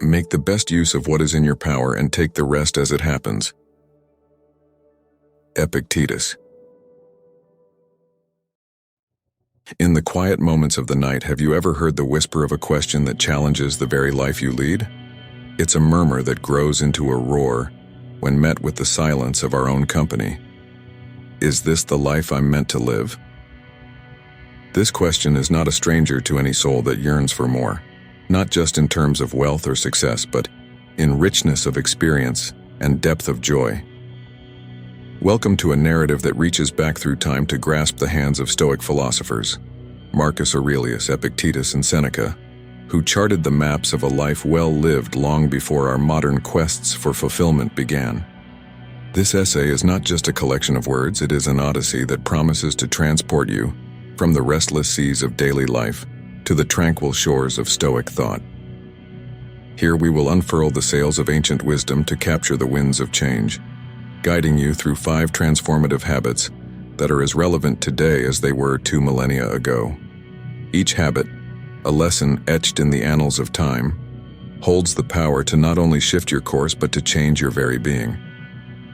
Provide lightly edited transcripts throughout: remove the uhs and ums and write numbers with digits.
Make the best use of what is in your power and take the rest as it happens. Epictetus. In the quiet moments of the night, have you ever heard the whisper of a question that challenges the very life you lead? It's a murmur that grows into a roar when met with the silence of our own company. Is this the life I'm meant to live? This question is not a stranger to any soul that yearns for more, not just in terms of wealth or success, but in richness of experience and depth of joy. Welcome to a narrative that reaches back through time to grasp the hands of Stoic philosophers, Marcus Aurelius, Epictetus, and Seneca, who charted the maps of a life well lived long before our modern quests for fulfillment began. This essay is not just a collection of words, it is an odyssey that promises to transport you from the restless seas of daily life to the tranquil shores of Stoic thought. Here we will unfurl the sails of ancient wisdom to capture the winds of change, guiding you through 5 transformative habits that are as relevant today as they were 2 millennia ago. Each habit, a lesson etched in the annals of time, holds the power to not only shift your course but to change your very being.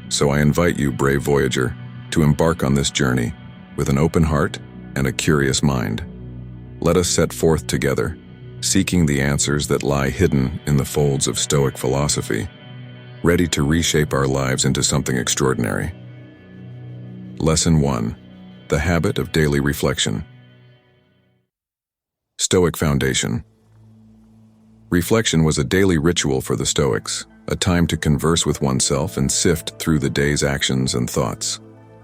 So I invite you, brave voyager, to embark on this journey with an open heart and a curious mind. Let us set forth together, seeking the answers that lie hidden in the folds of Stoic philosophy, ready to reshape our lives into something extraordinary. Lesson 1. The habit of daily reflection. Stoic foundation. Reflection was a daily ritual for the Stoics, a time to converse with oneself and sift through the day's actions and thoughts.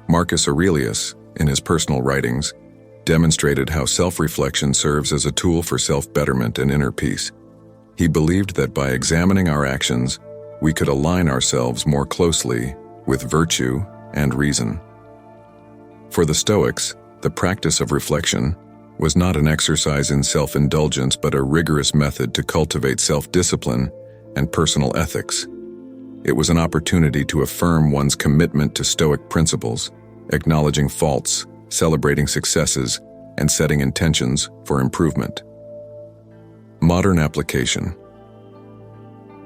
Marcus Aurelius, in his personal writings, demonstrated how self-reflection serves as a tool for self-betterment and inner peace. He believed that by examining our actions, we could align ourselves more closely with virtue and reason. For the Stoics, the practice of reflection was not an exercise in self-indulgence but a rigorous method to cultivate self-discipline and personal ethics. It was an opportunity to affirm one's commitment to Stoic principles, acknowledging faults, celebrating successes, and setting intentions for improvement. Modern application.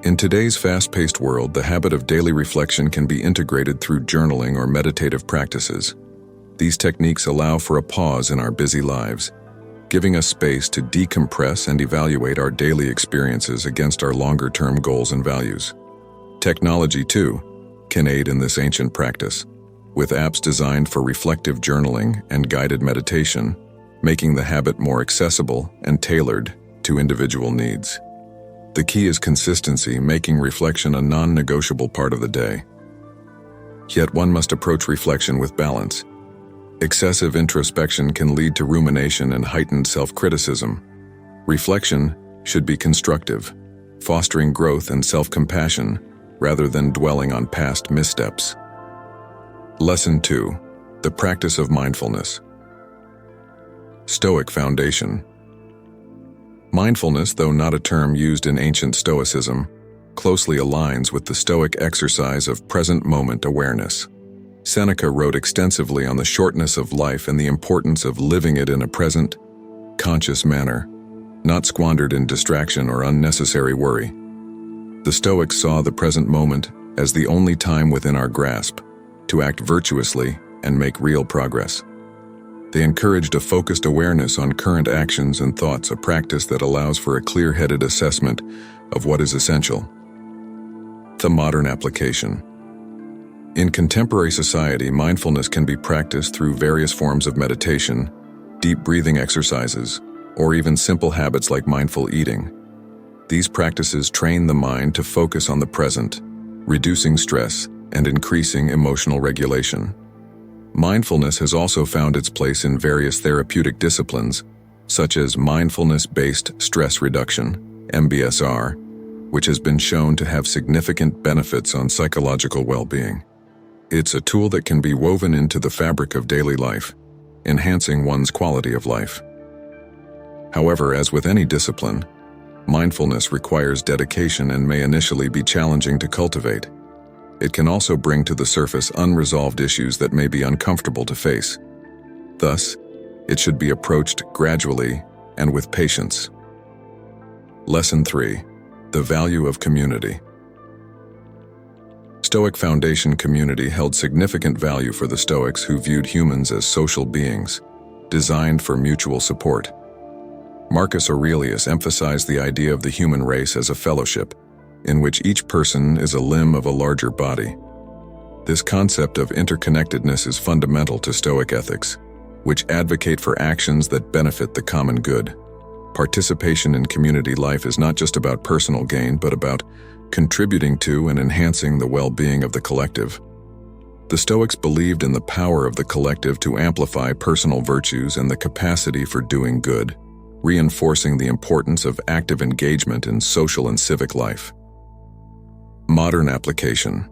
In today's fast-paced world, the habit of daily reflection can be integrated through journaling or meditative practices. These techniques allow for a pause in our busy lives, giving us space to decompress and evaluate our daily experiences against our longer-term goals and values. Technology, too, can aid in this ancient practice, with apps designed for reflective journaling and guided meditation, making the habit more accessible and tailored to individual needs. The key is consistency, making reflection a non-negotiable part of the day. Yet one must approach reflection with balance. Excessive introspection can lead to rumination and heightened self-criticism. Reflection should be constructive, fostering growth and self-compassion rather than dwelling on past missteps. Lesson 2. The practice of mindfulness. Stoic foundation. Mindfulness, though not a term used in ancient Stoicism, closely aligns with the Stoic exercise of present moment awareness. Seneca wrote extensively on the shortness of life and the importance of living it in a present, conscious manner, not squandered in distraction or unnecessary worry. The Stoics saw the present moment as the only time within our grasp to act virtuously and make real progress. They encouraged a focused awareness on current actions and thoughts, a practice that allows for a clear-headed assessment of what is essential. The modern application. In contemporary society, mindfulness can be practiced through various forms of meditation, deep breathing exercises, or even simple habits like mindful eating. These practices train the mind to focus on the present, reducing stress and increasing emotional regulation. Mindfulness has also found its place in various therapeutic disciplines, such as mindfulness-based stress reduction, MBSR, which has been shown to have significant benefits on psychological well-being. It's a tool that can be woven into the fabric of daily life, enhancing one's quality of life. However, as with any discipline, mindfulness requires dedication and may initially be challenging to cultivate. It can also bring to the surface unresolved issues that may be uncomfortable to face. Thus, it should be approached gradually and with patience. Lesson 3. The value of community. Stoic foundation community held significant value for the Stoics, who viewed humans as social beings, designed for mutual support. Marcus Aurelius emphasized the idea of the human race as a fellowship, in which each person is a limb of a larger body. This concept of interconnectedness is fundamental to Stoic ethics, which advocate for actions that benefit the common good. Participation in community life is not just about personal gain, but about contributing to and enhancing the well-being of the collective. The Stoics believed in the power of the collective to amplify personal virtues and the capacity for doing good, reinforcing the importance of active engagement in social and civic life. Modern application.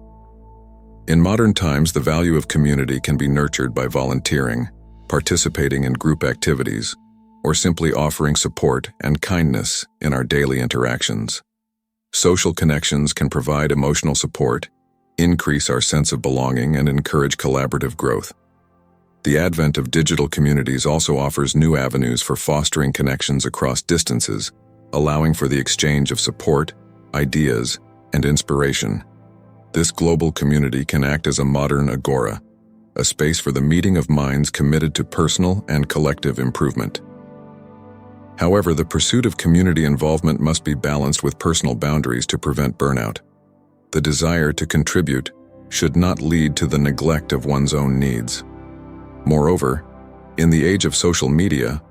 In modern times, the value of community can be nurtured by volunteering, participating in group activities, or simply offering support and kindness in our daily interactions. Social connections can provide emotional support, increase our sense of belonging, and encourage collaborative growth. The advent of digital communities also offers new avenues for fostering connections across distances, allowing for the exchange of support, ideas, and inspiration. This global community can act as a modern agora, a space for the meeting of minds committed to personal and collective improvement. However, the pursuit of community involvement must be balanced with personal boundaries to prevent burnout. The desire to contribute should not lead to the neglect of one's own needs. Moreover, in the age of social media,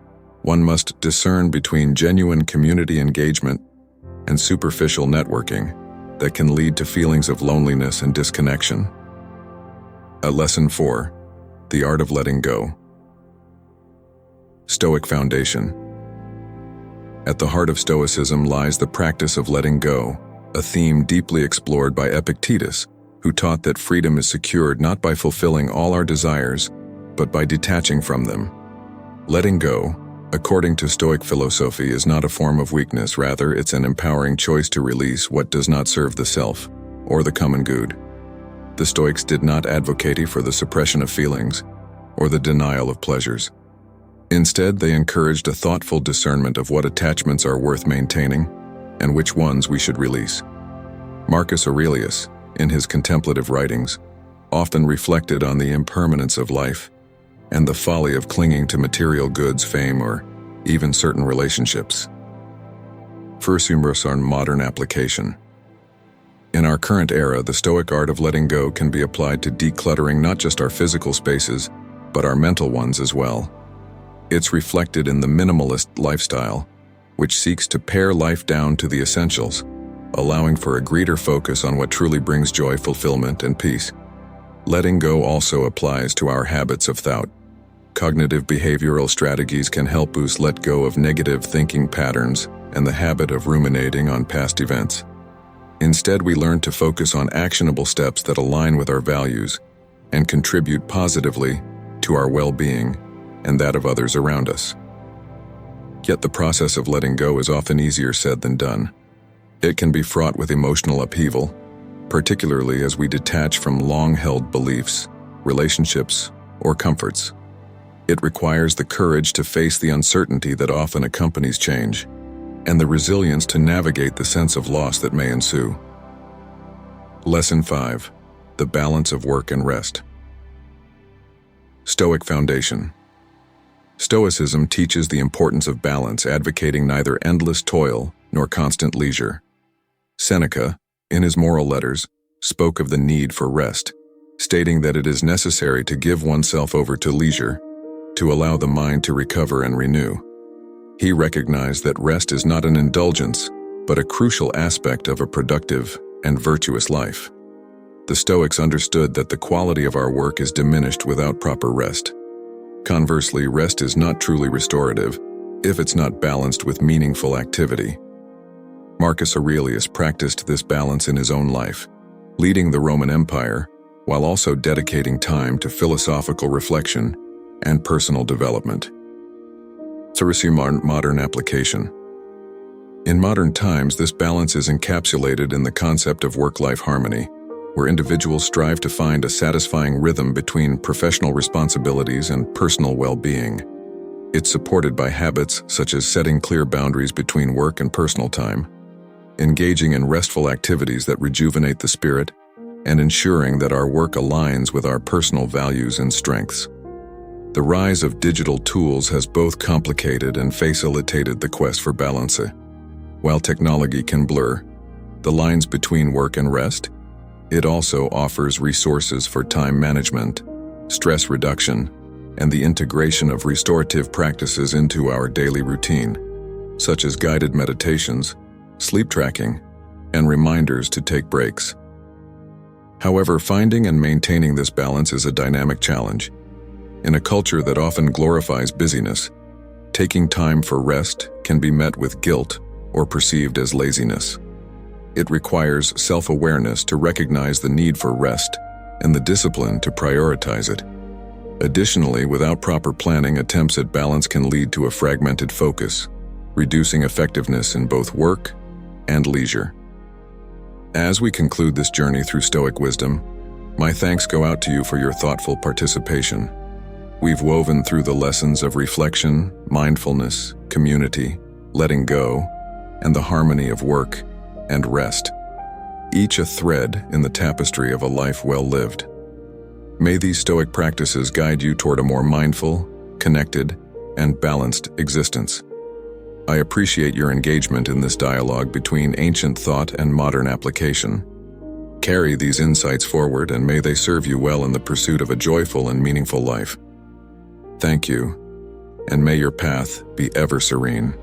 one must discern between genuine community engagement and superficial networking that can lead to feelings of loneliness and disconnection. Lesson 4. The Art of Letting Go. Stoic Foundation. At the heart of Stoicism lies the practice of letting go, a theme deeply explored by Epictetus, who taught that freedom is secured not by fulfilling all our desires, but by detaching from them. Letting go, according to Stoic philosophy, is not a form of weakness. Rather, it's an empowering choice to release what does not serve the self or the common good. The Stoics did not advocate for the suppression of feelings or the denial of pleasures. Instead, they encouraged a thoughtful discernment of what attachments are worth maintaining and which ones we should release. Marcus Aurelius, in his contemplative writings, often reflected on the impermanence of life and the folly of clinging to material goods, fame, or even certain relationships. First, on modern application. In our current era, the Stoic art of letting go can be applied to decluttering not just our physical spaces, but our mental ones as well. It's reflected in the minimalist lifestyle, which seeks to pare life down to the essentials, allowing for a greater focus on what truly brings joy, fulfillment, and peace. Letting go also applies to our habits of thought. Cognitive behavioral strategies can help us let go of negative thinking patterns and the habit of ruminating on past events. Instead, we learn to focus on actionable steps that align with our values and contribute positively to our well-being and that of others around us. Yet the process of letting go is often easier said than done. It can be fraught with emotional upheaval, particularly as we detach from long-held beliefs, relationships, or comforts. It requires the courage to face the uncertainty that often accompanies change, and the resilience to navigate the sense of loss that may ensue. Lesson 5. The Balance of Work and Rest. Stoic Foundation. Stoicism teaches the importance of balance, advocating neither endless toil nor constant leisure. Seneca, in his moral letters, spoke of the need for rest, stating that it is necessary to give oneself over to leisure, to allow the mind to recover and renew. He recognized that rest is not an indulgence, but a crucial aspect of a productive and virtuous life. The Stoics understood that the quality of our work is diminished without proper rest. Conversely, rest is not truly restorative if it's not balanced with meaningful activity. Marcus Aurelius practiced this balance in his own life, leading the Roman Empire while also dedicating time to philosophical reflection and personal development. Modern application. In modern times, this balance is encapsulated in the concept of work-life harmony, where individuals strive to find a satisfying rhythm between professional responsibilities and personal well-being. It's supported by habits such as setting clear boundaries between work and personal time, engaging in restful activities that rejuvenate the spirit, and ensuring that our work aligns with our personal values and strengths. The rise of digital tools has both complicated and facilitated the quest for balance. While technology can blur the lines between work and rest, it also offers resources for time management, stress reduction, and the integration of restorative practices into our daily routine, such as guided meditations, sleep tracking, and reminders to take breaks. However, finding and maintaining this balance is a dynamic challenge. In a culture that often glorifies busyness, taking time for rest can be met with guilt or perceived as laziness. It requires self-awareness to recognize the need for rest and the discipline to prioritize it. Additionally, without proper planning, attempts at balance can lead to a fragmented focus, reducing effectiveness in both work and leisure. As we conclude this journey through Stoic wisdom, my thanks go out to you for your thoughtful participation. We've woven through the lessons of reflection, mindfulness, community, letting go, and the harmony of work and rest, each a thread in the tapestry of a life well lived. May these Stoic practices guide you toward a more mindful, connected, and balanced existence. I appreciate your engagement in this dialogue between ancient thought and modern application. Carry these insights forward, and may they serve you well in the pursuit of a joyful and meaningful life. Thank you, and may your path be ever serene.